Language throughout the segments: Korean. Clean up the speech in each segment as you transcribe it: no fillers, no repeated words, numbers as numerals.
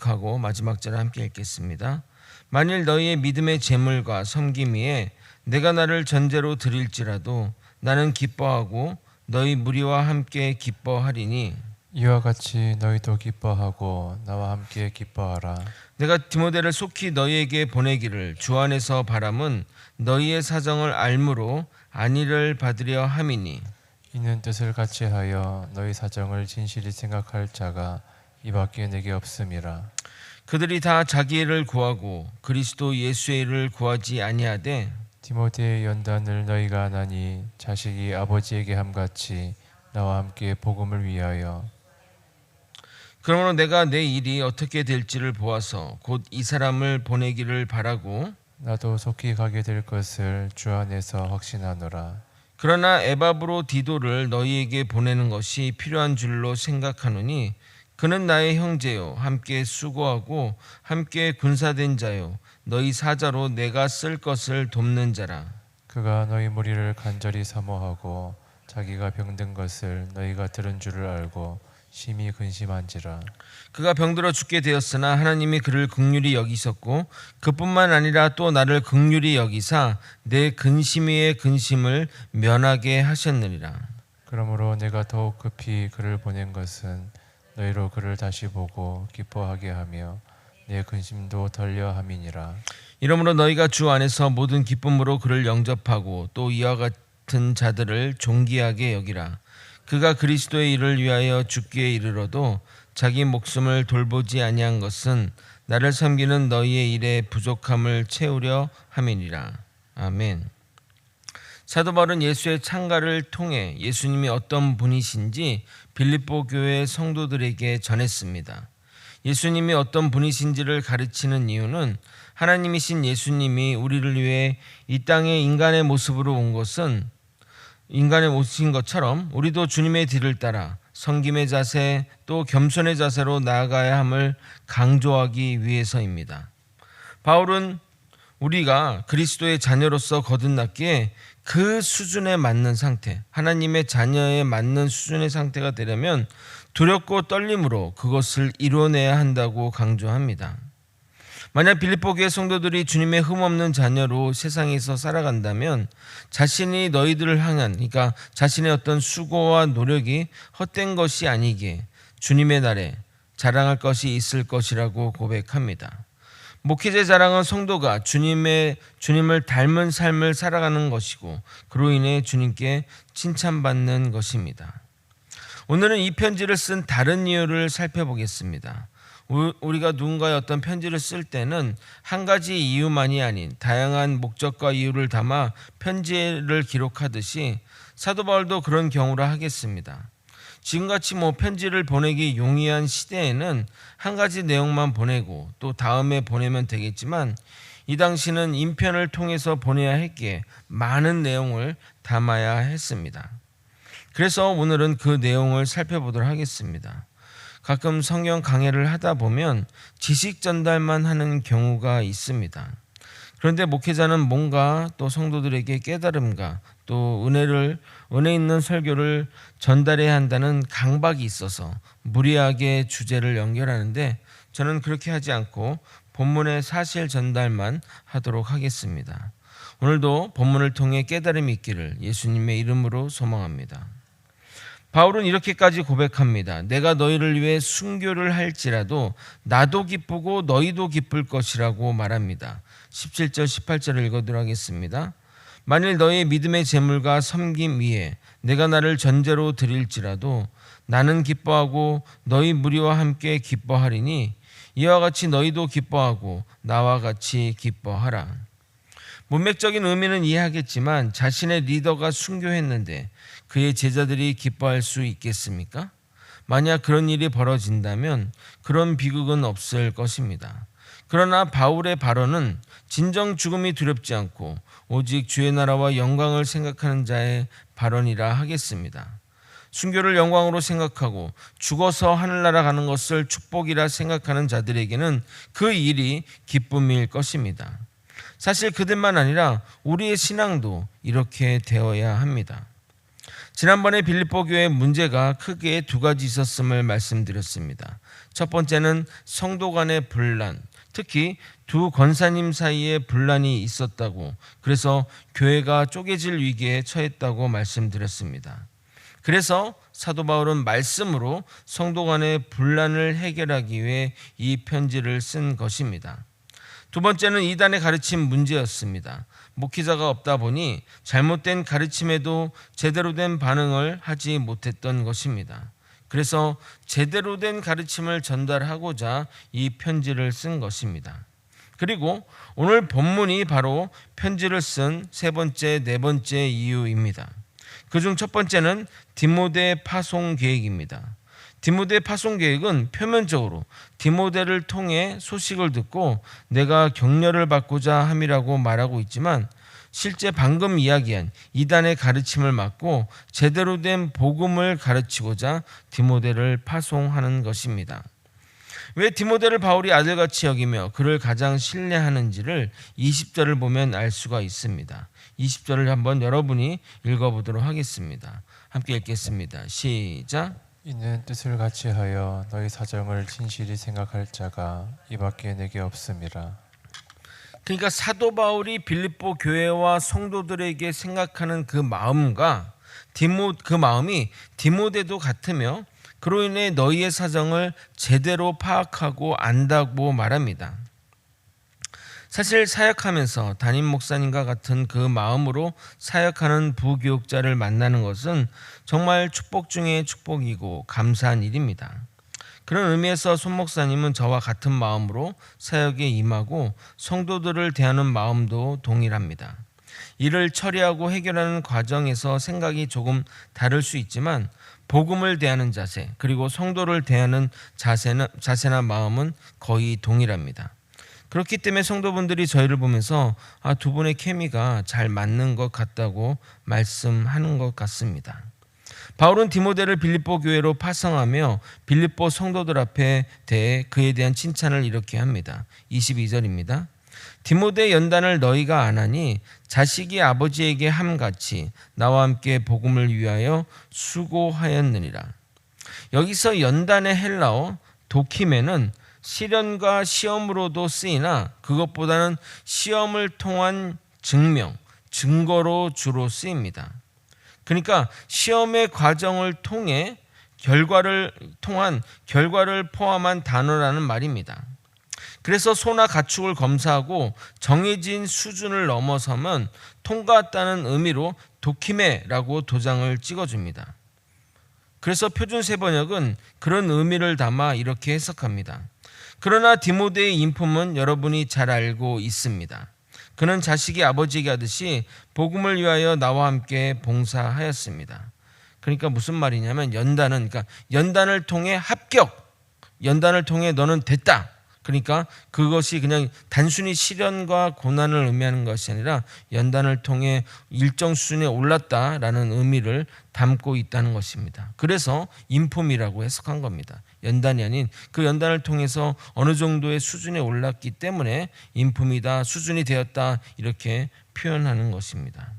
하고 마지막 절을 함께 읽겠습니다. 만일 너희의 믿음의 재물과 섬김 위에 내가 나를 전제로 드릴지라도 나는 기뻐하고 너희 무리와 함께 기뻐하리니 이와 같이 너희도 기뻐하고 나와 함께 기뻐하라. 내가 디모데를 속히 너희에게 보내기를 주 안에서 바람은 너희의 사정을 알므로 안위를 받으려 함이니 이는 뜻을 같이 하여 너희 사정을 진실히 생각할 자가 이밖에 내게 없음이라. 그들이 다 자기 일을 구하고 그리스도 예수의 일을 구하지 아니하되 디모데의 연단을 너희가 아나니 자식이 아버지에게 함같이 나와 함께 복음을 위하여. 그러므로 내가 내 일이 어떻게 될지를 보아서 곧 이 사람을 보내기를 바라고 나도 속히 가게 될 것을 주 안에서 확신하노라. 그러나 에바브로 디도를 너희에게 보내는 것이 필요한 줄로 생각하노니 그는 나의 형제요 함께 수고하고 함께 군사된 자요 너희 사자로 내가 쓸 것을 돕는 자라. 그가 너희 무리를 간절히 사모하고 자기가 병든 것을 너희가 들은 줄을 알고 심히 근심한지라. 그가 병들어 죽게 되었으나 하나님이 그를 긍휼히 여기셨고 그뿐만 아니라 또 나를 긍휼히 여기사 내 근심 위의 근심을 면하게 하셨느니라. 그러므로 내가 더욱 급히 그를 보낸 것은 너희로 그를 다시 보고 기뻐하게 하며 내 근심도 덜려 함이니라. 이러므로 너희가 주 안에서 모든 기쁨으로 그를 영접하고 또 이와 같은 자들을 존귀하게 여기라. 그가 그리스도의 일을 위하여 죽기에 이르러도 자기 목숨을 돌보지 아니한 것은 나를 섬기는 너희의 일의 부족함을 채우려 함이니라. 아멘. 사도 바울은 예수의 창가를 통해 예수님이 어떤 분이신지 빌립보 교회 성도들에게 전했습니다. 예수님이 어떤 분이신지를 가르치는 이유는 하나님이신 예수님이 우리를 위해 이 땅에 인간의 모습으로 온 것은 인간의 모습인 것처럼 우리도 주님의 뒤를 따라 섬김의 자세 또 겸손의 자세로 나아가야 함을 강조하기 위해서입니다. 바울은 우리가 그리스도의 자녀로서 거듭났기에 그 수준에 맞는 상태, 하나님의 자녀에 맞는 수준의 상태가 되려면 두렵고 떨림으로 그것을 이뤄내야 한다고 강조합니다. 만약 빌립보 교회 성도들이 주님의 흠없는 자녀로 세상에서 살아간다면 자신이 너희들을 향한, 그러니까 자신의 어떤 수고와 노력이 헛된 것이 아니기에 주님의 날에 자랑할 것이 있을 것이라고 고백합니다. 목회자의 자랑은 성도가 주님을 닮은 삶을 살아가는 것이고 그로 인해 주님께 칭찬받는 것입니다. 오늘은 이 편지를 쓴 다른 이유를 살펴보겠습니다. 우리가 누군가의 어떤 편지를 쓸 때는 한 가지 이유만이 아닌 다양한 목적과 이유를 담아 편지를 기록하듯이 사도 바울도 그런 경우라 하겠습니다. 지금같이 편지를 보내기 용이한 시대에는 한 가지 내용만 보내고 또 다음에 보내면 되겠지만 이 당시는 인편을 통해서 보내야 했기에 많은 내용을 담아야 했습니다. 그래서 오늘은 그 내용을 살펴보도록 하겠습니다. 가끔 성경 강해를 하다 보면 지식 전달만 하는 경우가 있습니다. 그런데 목회자는 뭔가 또 성도들에게 깨달음과 또 은혜 있는 설교를 전달해야 한다는 강박이 있어서 무리하게 주제를 연결하는데 저는 그렇게 하지 않고 본문의 사실 전달만 하도록 하겠습니다. 오늘도 본문을 통해 깨달음이 있기를 예수님의 이름으로 소망합니다. 바울은 이렇게까지 고백합니다. 내가 너희를 위해 순교를 할지라도 나도 기쁘고 너희도 기쁠 것이라고 말합니다. 17절 18절을 읽어드리도록 하겠습니다. 만일 너희의 믿음의 재물과 섬김 위에 내가 나를 전제로 드릴지라도 나는 기뻐하고 너희 무리와 함께 기뻐하리니 이와 같이 너희도 기뻐하고 나와 같이 기뻐하라. 문맥적인 의미는 이해하겠지만 자신의 리더가 순교했는데 그의 제자들이 기뻐할 수 있겠습니까? 만약 그런 일이 벌어진다면 그런 비극은 없을 것입니다. 그러나 바울의 발언은 진정 죽음이 두렵지 않고 오직 주의 나라와 영광을 생각하는 자의 발언이라 하겠습니다. 순교를 영광으로 생각하고 죽어서 하늘나라 가는 것을 축복이라 생각하는 자들에게는 그 일이 기쁨일 것입니다. 사실 그들만 아니라 우리의 신앙도 이렇게 되어야 합니다. 지난번에 빌립보 교회 문제가 크게 두 가지 있었음을 말씀드렸습니다. 첫 번째는 성도 간의 분란, 특히 두 권사님 사이에 분란이 있었다고, 그래서 교회가 쪼개질 위기에 처했다고 말씀드렸습니다. 그래서 사도 바울은 말씀으로 성도 간의 분란을 해결하기 위해 이 편지를 쓴 것입니다. 두 번째는 이단의 가르침 문제였습니다. 목회자가 없다 보니 잘못된 가르침에도 제대로 된 반응을 하지 못했던 것입니다. 그래서 제대로 된 가르침을 전달하고자 이 편지를 쓴 것입니다. 그리고 오늘 본문이 바로 편지를 쓴 세 번째, 네 번째 이유입니다. 그중 첫 번째는 디모데 파송 계획입니다. 디모데 파송 계획은 표면적으로 디모데를 통해 소식을 듣고 내가 격려를 받고자 함이라고 말하고 있지만, 실제 방금 이야기한 이단의 가르침을 막고 제대로 된 복음을 가르치고자 디모데를 파송하는 것입니다. 왜 디모데를 바울이 아들같이 여기며 그를 가장 신뢰하는지를 20절을 보면 알 수가 있습니다. 20절을 한번 여러분이 읽어보도록 하겠습니다. 함께 읽겠습니다. 시작. 이는 뜻을 같이 하여 너희 사정을 진실히 생각할 자가 이밖에 내게 없음이라. 그러니까 사도 바울이 빌립보 교회와 성도들에게 생각하는 그 마음과 그 마음이 디모데도 같으며, 그로 인해 너희의 사정을 제대로 파악하고 안다고 말합니다. 사실 사역하면서 담임 목사님과 같은 그 마음으로 사역하는 부교육자를 만나는 것은 정말 축복 중에 축복이고 감사한 일입니다. 그런 의미에서 손 목사님은 저와 같은 마음으로 사역에 임하고 성도들을 대하는 마음도 동일합니다. 일을 처리하고 해결하는 과정에서 생각이 조금 다를 수 있지만 복음을 대하는 자세, 그리고 성도를 대하는 자세나 마음은 거의 동일합니다. 그렇기 때문에 성도분들이 저희를 보면서 두 분의 케미가 잘 맞는 것 같다고 말씀하는 것 같습니다. 바울은 디모데를 빌립보 교회로 파송하며 빌립보 성도들 앞에 대해 그에 대한 칭찬을 이렇게 합니다. 22절입니다. 디모데 연단을 너희가 안 하니 자식이 아버지에게 함같이 나와 함께 복음을 위하여 수고하였느니라. 여기서 연단의 헬라어 도키메는 시련과 시험으로도 쓰이나 그것보다는 시험을 통한 증거로 주로 쓰입니다. 그러니까 시험의 과정을 통해 결과를 포함한 단어라는 말입니다. 그래서 소나 가축을 검사하고 정해진 수준을 넘어서면 통과했다는 의미로 도키메라고 도장을 찍어줍니다. 그래서 표준 세번역은 그런 의미를 담아 이렇게 해석합니다. 그러나 디모데의 인품은 여러분이 잘 알고 있습니다. 그는 자식이 아버지에게 하듯이 복음을 위하여 나와 함께 봉사하였습니다. 그러니까 무슨 말이냐면 연단을 통해 합격, 연단을 통해 너는 됐다. 그러니까 그것이 그냥 단순히 시련과 고난을 의미하는 것이 아니라 연단을 통해 일정 수준에 올랐다라는 의미를 담고 있다는 것입니다. 그래서 인품이라고 해석한 겁니다. 연단이 아닌 그 연단을 통해서 어느 정도의 수준에 올랐기 때문에 인품이다, 수준이 되었다, 이렇게 표현하는 것입니다.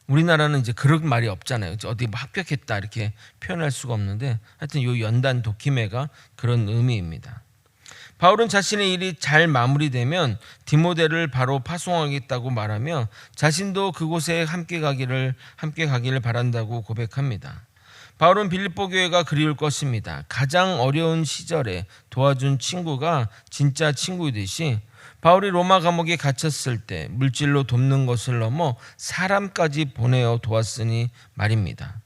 우리나라는 이제 그런 말이 없잖아요. 어디 뭐 합격했다 이렇게 표현할 수가 없는데, 하여튼 이 연단 도키메가 그런 의미입니다. 바울은 자신의 일이 잘 마무리되면 디모데를 바로 파송하겠다고 말하며 자신도 그곳에 함께 가기를 바란다고 고백합니다. 바울은 빌립보 교회가 그리울 것입니다. 가장 어려운 시절에 도와준 친구가 진짜 친구이듯이 바울이 로마 감옥에 갇혔을 때 물질로 돕는 것을 넘어 사람까지 보내어 도왔으니 말입니다.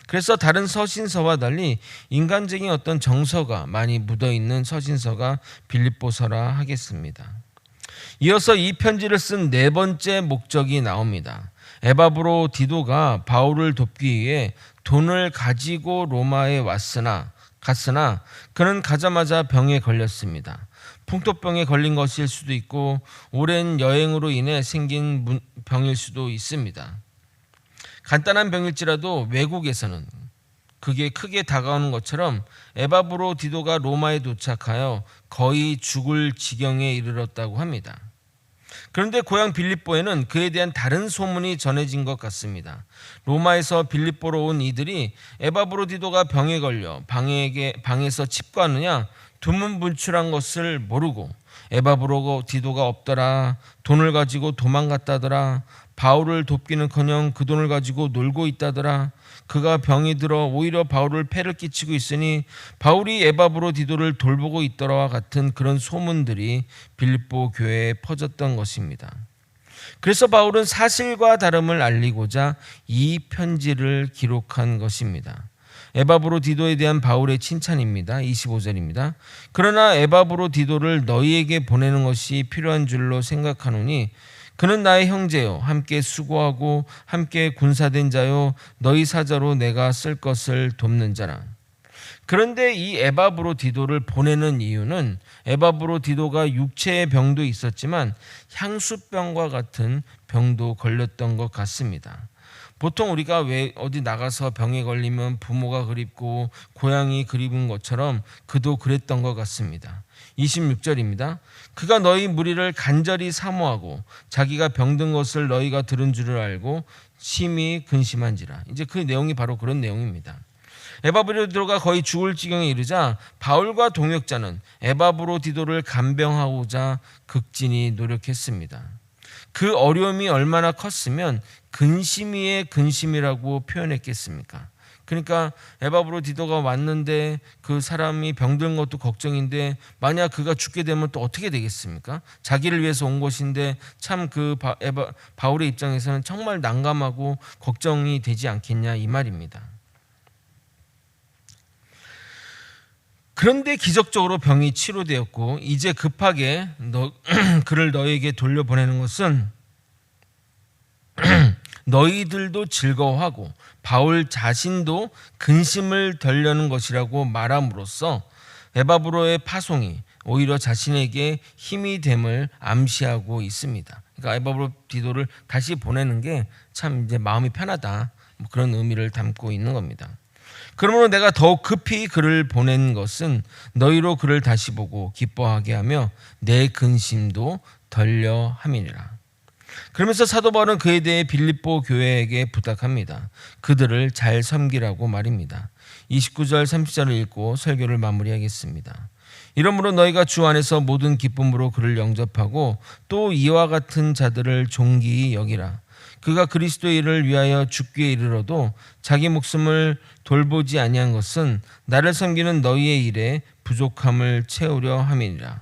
그래서 다른 서신서와 달리 인간적인 어떤 정서가 많이 묻어있는 서신서가 빌립보서라 하겠습니다. 이어서 이 편지를 쓴 네 번째 목적이 나옵니다. 에바브로 디도가 바울을 돕기 위해 돈을 가지고 로마에 갔으나 그는 가자마자 병에 걸렸습니다. 풍토병에 걸린 것일 수도 있고 오랜 여행으로 인해 생긴 병일 수도 있습니다. 간단한 병일지라도 외국에서는 그게 크게 다가오는 것처럼 에바브로 디도가 로마에 도착하여 거의 죽을 지경에 이르렀다고 합니다. 그런데 고향 빌립보에는 그에 대한 다른 소문이 전해진 것 같습니다. 로마에서 빌립보로 온 이들이 에바브로디도가 병에 걸려 방에서 칩과느냐 두문분출한 것을 모르고 에바브로디도가 없더라, 돈을 가지고 도망갔다더라, 바울을 돕기는커녕 그 돈을 가지고 놀고 있다더라, 그가 병이 들어 오히려 바울을 폐를 끼치고 있으니 바울이 에바브로디도를 돌보고 있더라와 같은 그런 소문들이 빌립보 교회에 퍼졌던 것입니다. 그래서 바울은 사실과 다름을 알리고자 이 편지를 기록한 것입니다. 에바브로디도에 대한 바울의 칭찬입니다. 25절입니다. 그러나 에바브로디도를 너희에게 보내는 것이 필요한 줄로 생각하노니 그는 나의 형제요, 함께 수고하고 함께 군사된 자요, 너희 사자로 내가 쓸 것을 돕는 자라. 그런데 이 에바브로디도를 보내는 이유는 에바브로디도가 육체의 병도 있었지만 향수병과 같은 병도 걸렸던 것 같습니다. 보통 우리가 왜 어디 나가서 병에 걸리면 부모가 그립고 고향이 그리운 것처럼 그도 그랬던 것 같습니다. 26절입니다. 그가 너희 무리를 간절히 사모하고 자기가 병든 것을 너희가 들은 줄을 알고 심히 근심한지라. 이제 그 내용이 바로 그런 내용입니다. 에바브로디도가 거의 죽을 지경에 이르자 바울과 동역자는 에바브로디도를 간병하고자 극진히 노력했습니다. 그 어려움이 얼마나 컸으면 근심 위에 근심이라고 표현했겠습니까? 그러니까 에바브로디도가 왔는데 그 사람이 병든 것도 걱정인데 만약 그가 죽게 되면 또 어떻게 되겠습니까? 자기를 위해서 온 것인데 참 그 바울의 입장에서는 정말 난감하고 걱정이 되지 않겠냐 이 말입니다. 그런데 기적적으로 병이 치료되었고 이제 급하게 그를 너에게 돌려보내는 것은 너희들도 즐거워하고 바울 자신도 근심을 덜려는 것이라고 말함으로써 에바브로의 파송이 오히려 자신에게 힘이 됨을 암시하고 있습니다. 그러니까 에바브로디도를 다시 보내는 게 참 이제 마음이 편하다, 그런 의미를 담고 있는 겁니다. 그러므로 내가 더욱 급히 그를 보낸 것은 너희로 그를 다시 보고 기뻐하게 하며 내 근심도 덜려 함이니라. 그러면서 사도 바울은 그에 대해 빌립보 교회에게 부탁합니다. 그들을 잘 섬기라고 말입니다. 29절 30절을 읽고 설교를 마무리하겠습니다. 이러므로 너희가 주 안에서 모든 기쁨으로 그를 영접하고 또 이와 같은 자들을 존귀히 여기라. 그가 그리스도의 일을 위하여 죽기에 이르러도 자기 목숨을 돌보지 아니한 것은 나를 섬기는 너희의 일에 부족함을 채우려 함이니라.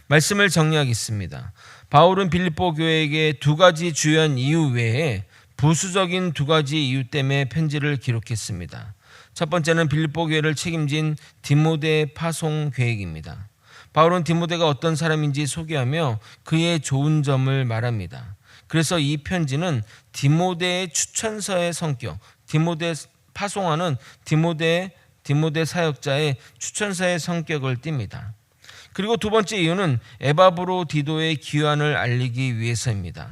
말씀을 정리하겠습니다. 바울은 빌립보 교회에게 두 가지 주요한 이유 외에 부수적인 두 가지 이유 때문에 편지를 기록했습니다. 첫 번째는 빌립보 교회를 책임진 디모데 파송 계획입니다. 바울은 디모데가 어떤 사람인지 소개하며 그의 좋은 점을 말합니다. 그래서 이 편지는 디모데의 추천서의 성격, 디모데 파송하는 디모데 사역자의 추천서의 성격을 띱니다. 그리고 두 번째 이유는 에바브로디도의 귀환을 알리기 위해서입니다.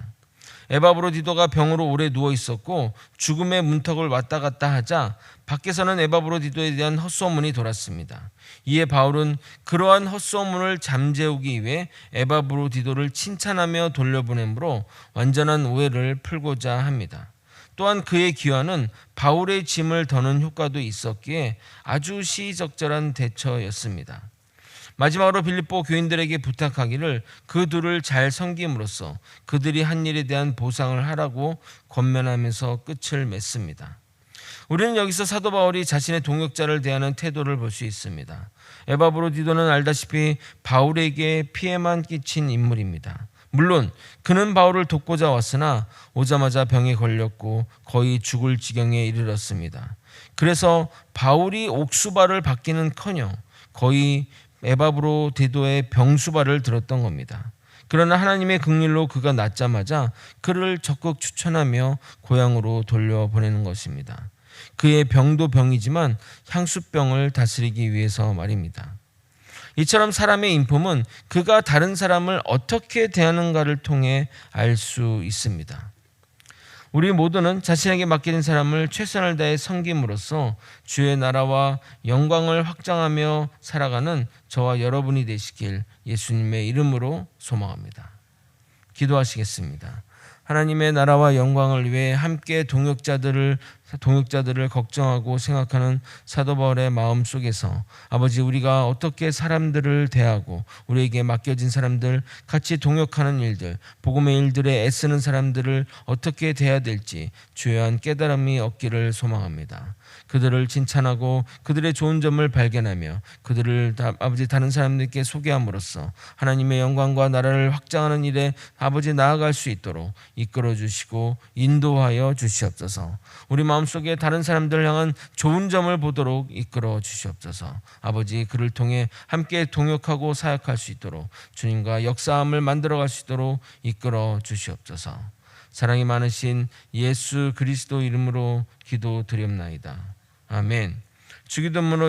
에바브로디도가 병으로 오래 누워 있었고 죽음의 문턱을 왔다 갔다 하자 밖에서는 에바브로디도에 대한 헛소문이 돌았습니다. 이에 바울은 그러한 헛소문을 잠재우기 위해 에바브로디도를 칭찬하며 돌려보내므로 완전한 오해를 풀고자 합니다. 또한 그의 귀환은 바울의 짐을 더는 효과도 있었기에 아주 시의적절한 대처였습니다. 마지막으로 빌립보 교인들에게 부탁하기를 그 둘을 잘 섬김으로써 그들이 한 일에 대한 보상을 하라고 권면하면서 끝을 맺습니다. 우리는 여기서 사도 바울이 자신의 동역자를 대하는 태도를 볼 수 있습니다. 에바브로디도는 알다시피 바울에게 피해만 끼친 인물입니다. 물론 그는 바울을 돕고자 왔으나 오자마자 병에 걸렸고 거의 죽을 지경에 이르렀습니다. 그래서 바울이 옥수발을 받기는커녕 거의 에바브로디도의 병수발을 들었던 겁니다. 그러나 하나님의 긍휼로 그가 낫자마자 그를 적극 추천하며 고향으로 돌려보내는 것입니다. 그의 병도 병이지만 향수병을 다스리기 위해서 말입니다. 이처럼 사람의 인품은 그가 다른 사람을 어떻게 대하는가를 통해 알 수 있습니다. 우리 모두는 자신에게 맡겨진 사람을 최선을 다해 섬김으로써 주의 나라와 영광을 확장하며 살아가는 저와 여러분이 되시길 예수님의 이름으로 소망합니다. 기도하시겠습니다. 하나님의 나라와 영광을 위해 함께 동역자들을 걱정하고 생각하는 사도 바울의 마음 속에서 아버지, 우리가 어떻게 사람들을 대하고 우리에게 맡겨진 사람들, 같이 동역하는 일들, 복음의 일들에 애쓰는 사람들을 어떻게 대해야 될지 주요한 깨달음이 얻기를 소망합니다. 그들을 칭찬하고 그들의 좋은 점을 발견하며 그들을 아버지 다른 사람들께 소개함으로써 하나님의 영광과 나라를 확장하는 일에 아버지 나아갈 수 있도록 이끌어 주시고 인도하여 주시옵소서. 우리 마음속에 다른 사람들을 향한 좋은 점을 보도록 이끌어 주시옵소서. 아버지, 그를 통해 함께 동역하고 사역할 수 있도록 주님과 역사함을 만들어갈 수 있도록 이끌어 주시옵소서. 사랑이 많으신 예수 그리스도 이름으로 기도드립나이다. 아멘. 주기도문으로